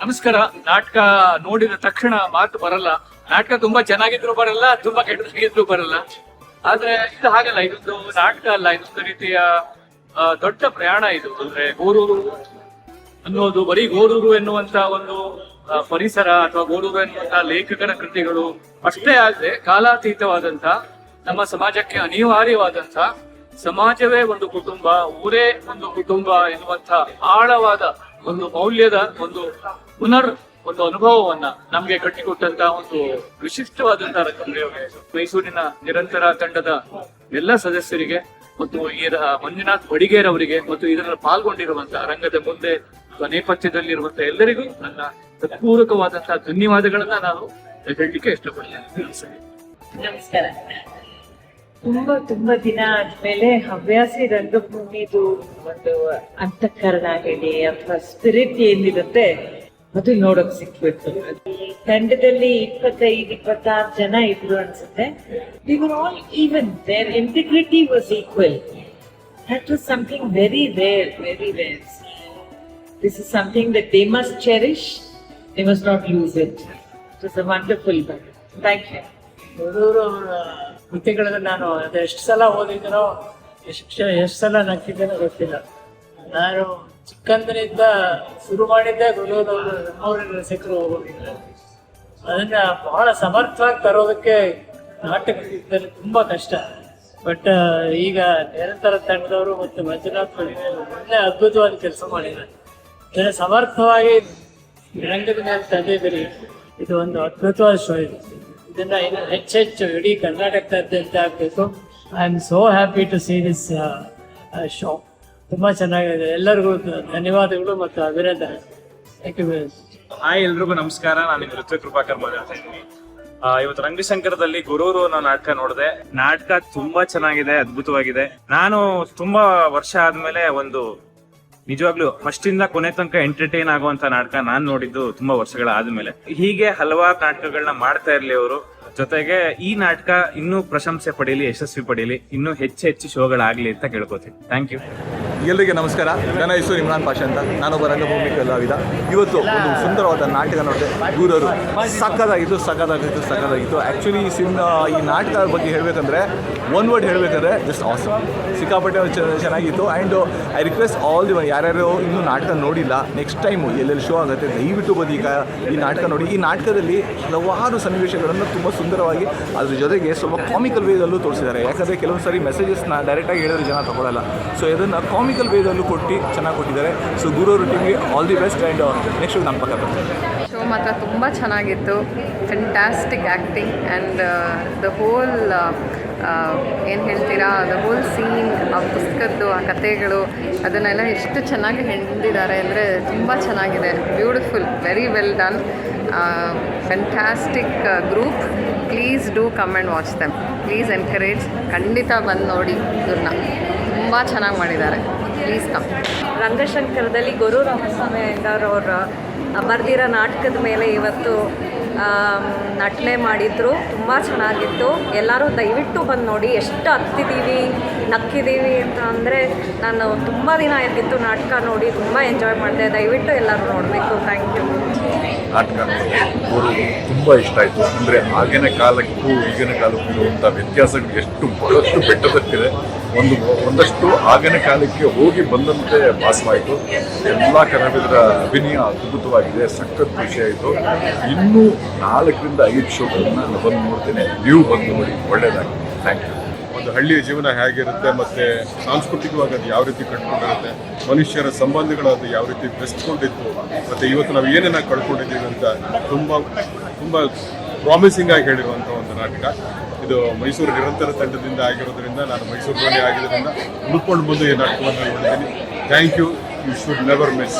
ನಮಸ್ಕಾರ. ನಾಟಕ ನೋಡಿದ ತಕ್ಷಣ ಮಾತು ಬರಲ್ಲ. ನಾಟಕ ತುಂಬಾ ಚೆನ್ನಾಗಿದ್ರು ಬರಲ್ಲ, ತುಂಬಾ ಕೆಟ್ಟದಾಗಿದ್ರು ಬರಲ್ಲ. ಆದ್ರೆ ಇದು ಹಾಗಲ್ಲ, ಇದೊಂದು ನಾಟಕ ಅಲ್ಲ, ಇದೊಂದು ರೀತಿಯ ದೊಡ್ಡ ಪ್ರಯಾಣ. ಇದು ಅಂದ್ರೆ ಗೋರೂರು ಅನ್ನೋದು ಬರೀ ಗೋರೂರು ಎನ್ನುವಂತ ಒಂದು ಪರಿಸರ ಅಥವಾ ಗೋರೂರು ಎನ್ನುವಂತ ಲೇಖಕರ ಕೃತಿಗಳು ಅಷ್ಟೇ ಆಗದೆ ಕಾಲಾತೀತವಾದಂತ, ನಮ್ಮ ಸಮಾಜಕ್ಕೆ ಅನಿವಾರ್ಯವಾದಂತ, ಸಮಾಜವೇ ಒಂದು ಕುಟುಂಬ, ಊರೇ ಒಂದು ಕುಟುಂಬ ಎನ್ನುವಂತ ಆಳವಾದ ಒಂದು ಮೌಲ್ಯದ ಒಂದು ಅನುಭವವನ್ನ ನಮ್ಗೆ ಕಟ್ಟಿಕೊಟ್ಟಂತ ಒಂದು ವಿಶಿಷ್ಟವಾದಂತಹ ರಂಗಪ್ರಯೋಗ. ಮೈಸೂರಿನ ನಿರಂತರ ತಂಡದ ಎಲ್ಲ ಸದಸ್ಯರಿಗೆ ಮತ್ತು ಮಂಜುನಾಥ್ ಬಡಿಗೇರ್ ಅವರಿಗೆ ಮತ್ತು ಇದರಲ್ಲಿ ಪಾಲ್ಗೊಂಡಿರುವಂತಹ ರಂಗದ ಮುಂದೆ ನೇಪಥ್ಯದಲ್ಲಿರುವಂತಹ ಎಲ್ಲರಿಗೂ ನನ್ನ ಹೃತ್ಪೂರ್ವಕವಾದಂತಹ ಧನ್ಯವಾದಗಳನ್ನ ನಾನು ಹೇಳಲಿಕ್ಕೆ ಇಷ್ಟಪಡ್ತೇನೆ. ನಮಸ್ಕಾರ. ತುಂಬಾ ದಿನ ಆದ್ಮೇಲೆ ಹವ್ಯಾಸಿ ರಂಗಭೂಮಿದು ಒಂದು ಅಂತಃಕರಣ ಹೇಳಿ ಅಥವಾ ಸ್ಪಿರಿಟ್ ಏನಿರುತ್ತೆ ಅದು ನೋಡಕ್ ಸಿಕ್ಬಿಟ್ಟು. ತಂಡದಲ್ಲಿ 25-26 ಜನ ಇದ್ರು ಅನ್ಸುತ್ತೆ. We were all even, there integrity was equal. That was something very rare. This is something that they must cherish. They must not lose it. It was a wonderful one. Thank you. ಹುಡುಗರು ಕೃತಿಗಳನ್ನು ನಾನು ಎಷ್ಟು ಸಲ ಓದಿದ್ದೀನೋ, ಎಷ್ಟು ಸಲ ನಕ್ಕಿದ್ದೇನೋ ಗೊತ್ತಿಲ್ಲ. ನಾನು ಚಿಕ್ಕಂದಿನಿಂದ ಶುರು ಮಾಡಿದ್ದೆ ಗುರುದವರು ನಮ್ಮವರ ರಸಿಕರು ಹೋಗೋದಿಲ್ಲ. ಅದನ್ನ ಬಹಳ ಸಮರ್ಥವಾಗಿ ತರೋದಕ್ಕೆ ನಾಟಕದಲ್ಲಿ ತುಂಬಾ ಕಷ್ಟ. ಬಟ್ ಈಗ ನಿರಂತರ ತಂಡದವರು ಮತ್ತು ಮಂಜುನಾಥ್ ಒಳ್ಳೆ ಅದ್ಭುತವಾದ ಕೆಲಸ ಮಾಡಿದ್ದಾರೆ. ಇದನ್ನು ಸಮರ್ಥವಾಗಿ ರಂಗದ ಮೇಲೆ ತಂದಿದ್ದೀರಿ. ಇದು ಒಂದು ಅದ್ಭುತವಾದ ಶೋ. ಇದನ್ನ ಇನ್ನು ಹೆಚ್ಚೆಚ್ಚು ಇಡೀ ಕರ್ನಾಟಕದಾದ್ಯಂತ ಆಗಬೇಕು. I am so happy to see this show. ತುಂಬಾ ಚೆನ್ನಾಗಿದೆ. ಎಲ್ಲರಿಗೂ ಧನ್ಯವಾದಗಳು ಮತ್ತು ಅಭಿನಂದನೆ. Thank you very much. Hi, ಎಲ್ರಿಗೂ ನಮಸ್ಕಾರ. ನಾನು ಋತ್ವಿಕ್ ಕೃಪಾಕರ್ ಮಾತಾಡ್ತಾ ಇದ್ದೀನಿ. ಇವತ್ತು ರಂಗಶಂಕರದಲ್ಲಿ ಗುರೂರು ಅನ್ನೋ ನಾಟಕ ನೋಡಿದೆ. ನಾಟಕ ತುಂಬಾ ಚೆನ್ನಾಗಿದೆ, ಅದ್ಭುತವಾಗಿದೆ. ನಾನು ತುಂಬಾ ವರ್ಷ ಆದ್ಮೇಲೆ ಒಂದು ನಿಜವಾಗ್ಲೂ ಫಸ್ಟ್ ಇಂದ ಕೊನೆ ತನಕ ಎಂಟರ್ಟೈನ್ ಆಗುವಂತ ನಾಟಕ ನಾನ್ ನೋಡಿದ್ದು ತುಂಬಾ ವರ್ಷಗಳ ಆದ್ಮೇಲೆ. ಹೀಗೆ ಹಲವಾರು ನಾಟಕಗಳನ್ನ ಮಾಡ್ತಾ ಇರ್ಲಿ ಅವರು. ಜೊತೆಗೆ ಈ ನಾಟಕ ಇನ್ನೂ ಪ್ರಶಂಸೆ ಪಡೀಲಿ, ಯಶಸ್ವಿ ಪಡೀಲಿ, ಇನ್ನೂ ಹೆಚ್ಚು ಶೋಗಳಾಗ್ಲಿ ಅಂತ ಕೇಳ್ಕೊತೀನಿ. Thank you. ಎಲ್ಲರಿಗೆ ನಮಸ್ಕಾರ. ನನ್ನ ಹೆಸರು ಇಮ್ರಾನ್ ಪಾಷಾ ಅಂತ. ನಾನೊಬ್ಬ ರಂಗಭೂಮಿ ಕಲಾವಿದ. ಇವತ್ತು ಒಂದು ಸುಂದರವಾದ ನಾಟಕ ನೋಡಿದೆ, ಗೂರೂರು. ಸಕ್ಕದಾಗಿತ್ತು. ಆ್ಯಕ್ಚುಲಿ ಈ ನಾಟಕದ ಬಗ್ಗೆ ಹೇಳಬೇಕಂದ್ರೆ ಒನ್ ವರ್ಡ್ ಹೇಳಬೇಕಂದ್ರೆ ಜಸ್ಟ್ ಆಸಮ್. ಸಿಕ್ಕಾಪಟ್ಟೆ ಚೆನ್ನಾಗಿತ್ತು. And I request all the ಯಾರ್ಯಾರು ಇನ್ನೂ ನಾಟಕ ನೋಡಿಲ್ಲ, ನೆಕ್ಸ್ಟ್ ಟೈಮು ಎಲ್ಲೆಲ್ಲಿ ಶೋ ಆಗುತ್ತೆ ದಯವಿಟ್ಟು ಬಂದು ಈ ನಾಟಕ ನೋಡಿ. ಈ ನಾಟಕದಲ್ಲಿ ಹಲವಾರು ಸನ್ನಿವೇಶಗಳನ್ನು ತುಂಬ ಸುಂದರವಾಗಿ, ಅದ್ರ ಜೊತೆಗೆ ಸ್ವಲ್ಪ ಕಾಮಿಕಲ್ ವೇದಲ್ಲೂ ತೋರಿಸಿದ್ದಾರೆ. ಯಾಕಂದರೆ ಕೆಲವೊಂದು ಸಾರಿ ಮೆಸೇಜಸ್ನ ಡೈರೆಕ್ಟಾಗಿ ಹೇಳಿದ್ರೆ ಜನ ತಗೊಳ್ಳಲ್ಲ. ಸೊ ಇದನ್ನು ಕಾಮಿಕಲ್ ವೇದಲ್ಲೂ ಚೆನ್ನಾಗಿ ಕೊಟ್ಟಿದ್ದಾರೆ. ಸೊ ಗುರೂರು ಟೀಮ್ಗೆ all the best. And next ನಮ್ಮ ಪಕ್ಕ ಬರ್ತೇನೆ. ಶೋ ಮಾತ್ರ ತುಂಬ ಚೆನ್ನಾಗಿತ್ತು. Fantastic acting and the whole ಏನು ಹೇಳ್ತೀರಾ, ದ ಹೋಲ್ ಸೀನ್, ಆ ಪುಸ್ತಕದ್ದು ಆ ಕಥೆಗಳು ಅದನ್ನೆಲ್ಲ ಎಷ್ಟು ಚೆನ್ನಾಗಿ ಹೆಣೆದಿದ್ದಾರೆ ಅಂದರೆ ತುಂಬ ಚೆನ್ನಾಗಿದೆ. Beautiful, very well done, fantastic group. Please do come and watch them. Please encourage. ಖಂಡಿತ ಬಂದು ನೋಡಿ, ಇವ್ರನ್ನ ತುಂಬ ಚೆನ್ನಾಗಿ ಮಾಡಿದ್ದಾರೆ. Please come. ರಂಗಶಂಕರದಲ್ಲಿ ಗುರು ರಾಮಸ್ವಾಮಿ ಅಯ್ಯಂಗಾರ್ ಅವರು ಬರೆದಿರೋ ನಾಟಕದ ಮೇಲೆ ಇವತ್ತು ನಟನೆ ಮಾಡಿದ್ರು. ತುಂಬ ಚೆನ್ನಾಗಿತ್ತು. ಎಲ್ಲರೂ ದಯವಿಟ್ಟು ಬಂದು ನೋಡಿ. ಎಷ್ಟು ಹತ್ತಿದ್ದೀವಿ, ನಕ್ಕಿದ್ದೀವಿ ಅಂತ ಅಂದರೆ, ನಾನು ತುಂಬ ದಿನ ಆಗಿತ್ತು ನಾಟಕ ನೋಡಿ, ತುಂಬ ಎಂಜಾಯ್ ಮಾಡಿದೆ. ದಯವಿಟ್ಟು ಎಲ್ಲರೂ ನೋಡಬೇಕು. Thank you. ನಾಟಕ ಅವರು ತುಂಬ ಇಷ್ಟ ಆಯಿತು. ಅಂದರೆ ಆಗಿನ ಕಾಲಕ್ಕೂ ಈಗಿನ ಕಾಲಕ್ಕೂ ಇರುವಂಥ ವ್ಯತ್ಯಾಸಗಳು ಬಹಳಷ್ಟು ಬೆಟ್ಟದಕ್ಕಿದೆ. ಒಂದಷ್ಟು ಆಗಿನ ಕಾಲಕ್ಕೆ ಹೋಗಿ ಬಂದಂತೆ ಭಾಸವಾಯಿತು. ಎಲ್ಲ ಕಲಾವಿದರ ಅಭಿನಯ ಅದ್ಭುತವಾಗಿದೆ. ಸಖತ್ ಖುಷಿ ಆಯಿತು. ಇನ್ನೂ 4-5 ಶೋಗಳನ್ನು ನಾನು ಬಂದು ನೋಡ್ತೇನೆ. ನೀವು ಬಂದು ನೋಡಿ, ಒಳ್ಳೆಯದಾಗಿದೆ. Thank you. ಒಂದು ಹಳ್ಳಿಯ ಜೀವನ ಹೇಗಿರುತ್ತೆ, ಮತ್ತು ಸಾಂಸ್ಕೃತಿಕವಾಗಿ ಅದು ಯಾವ ರೀತಿ ಕಟ್ಕೊಂಡಿರುತ್ತೆ, ಮನುಷ್ಯರ ಸಂಬಂಧಗಳು ಅದು ಯಾವ ರೀತಿ ಬೆಸ್ಕೊಂಡಿತ್ತು, ಮತ್ತು ಇವತ್ತು ನಾವು ಏನೇನ ಕಳ್ಕೊಂಡಿದ್ದೀವಿ ಅಂತ ತುಂಬ ಪ್ರಾಮಿಸಿಂಗ್ ಆಗಿ ಹೇಳಿರುವಂಥ ಒಂದು ನಾಟಕ ಇದು. ಮೈಸೂರು ನಿರಂತರ ತಂಡದಿಂದ ಆಗಿರೋದ್ರಿಂದ, ನಾನು ಮೈಸೂರಿನಲ್ಲಿ ಆಗಿರೋದ್ರಿಂದ ಹುಡ್ಕೊಂಡು ಬಂದು ಈ ನಾಟಕವನ್ನು ನೋಡಿದ್ದೀನಿ. Thank you. You should never miss.